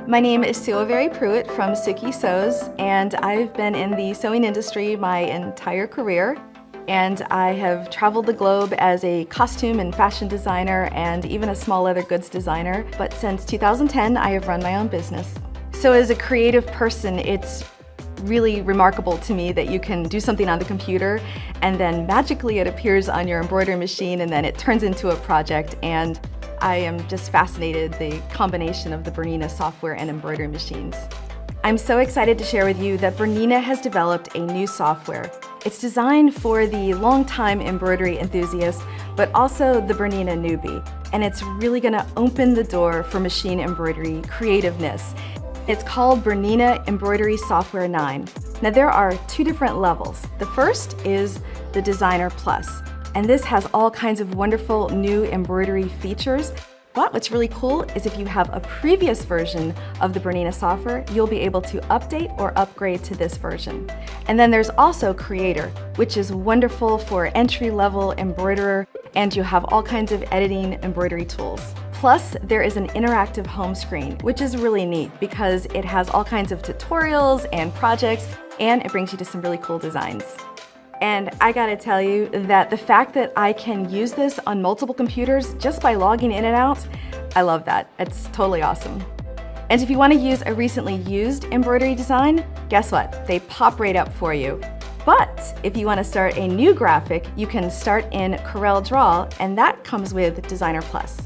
My name is Sylvie Pruitt from Sookie Sews, and I've been in the sewing industry my entire career. And I have traveled the globe as a costume and fashion designer and even a small leather goods designer. But since 2010, I have run my own business. So as a creative person, it's really remarkable to me that you can do something on the computer and then magically it appears on your embroidery machine and then it turns into a project. And I am just fascinated the combination of the BERNINA software and embroidery machines. I'm so excited to share with you that BERNINA has developed a new software. It's designed for the long-time embroidery enthusiast, but also the BERNINA newbie. And it's really gonna open the door for machine embroidery creativeness. It's called BERNINA Embroidery Software 9. Now there are two different levels. The first is the Designer Plus. And this has all kinds of wonderful new embroidery features. But what's really cool is if you have a previous version of the BERNINA software, you'll be able to update or upgrade to this version. And then there's also Creator, which is wonderful for entry-level embroiderer, and you have all kinds of editing embroidery tools. Plus, there is an interactive home screen, which is really neat because it has all kinds of tutorials and projects, and it brings you to some really cool designs. And I gotta tell you that the fact that I can use this on multiple computers just by logging in and out, I love that. It's totally awesome. And if you want to use a recently used embroidery design, guess what? They pop right up for you. But if you want to start a new graphic, you can start in CorelDRAW, and that comes with Designer Plus.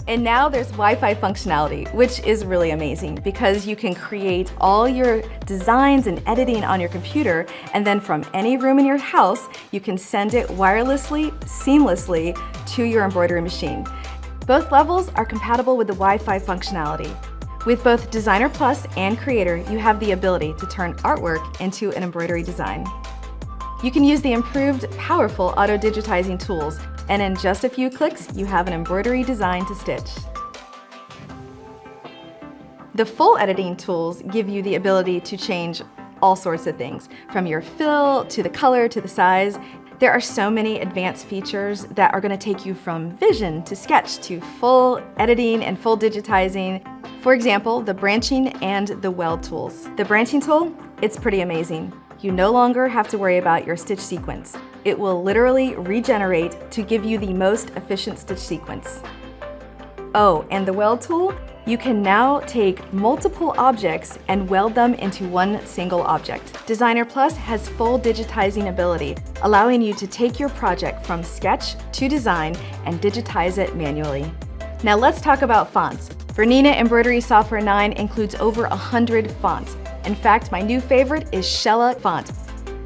And now there's Wi-Fi functionality, which is really amazing because you can create all your designs and editing on your computer, and then from any room in your house, you can send it wirelessly, seamlessly to your embroidery machine. Both levels are compatible with the Wi-Fi functionality. With both Designer Plus and Creator, you have the ability to turn artwork into an embroidery design. You can use the improved, powerful auto-digitizing tools, and in just a few clicks, you have an embroidery design to stitch. The full editing tools give you the ability to change all sorts of things, from your fill, to the color, to the size. There are so many advanced features that are going to take you from vision to sketch to full editing and full digitizing. For example, the branching and the weld tools. The branching tool, it's pretty amazing. You no longer have to worry about your stitch sequence. It will literally regenerate to give you the most efficient stitch sequence. Oh, and the weld tool, you can now take multiple objects and weld them into one single object. Designer Plus has full digitizing ability, allowing you to take your project from sketch to design and digitize it manually. Now let's talk about fonts. BERNINA Embroidery Software 9 includes over 100 fonts. In fact, my new favorite is Shella font,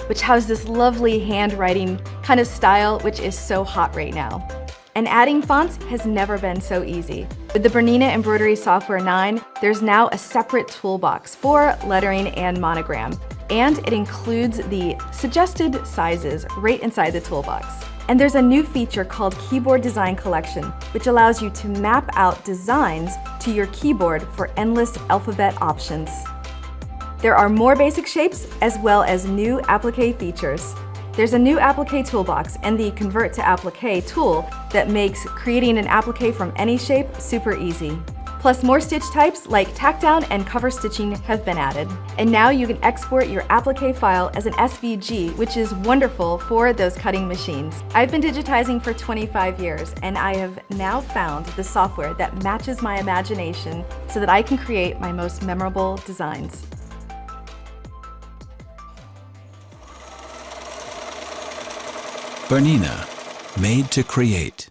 which has this lovely handwriting kind of style, which is so hot right now. And adding fonts has never been so easy. With the BERNINA Embroidery Software 9, there's now a separate toolbox for lettering and monogram, and it includes the suggested sizes right inside the toolbox. And there's a new feature called Keyboard Design Collection, which allows you to map out designs to your keyboard for endless alphabet options. There are more basic shapes as well as new applique features. There's a new applique toolbox and the Convert to Applique tool that makes creating an applique from any shape super easy. Plus more stitch types like tack down and cover stitching have been added. And now you can export your applique file as an SVG, which is wonderful for those cutting machines. I've been digitizing for 25 years and I have now found the software that matches my imagination so that I can create my most memorable designs. BERNINA, made to create.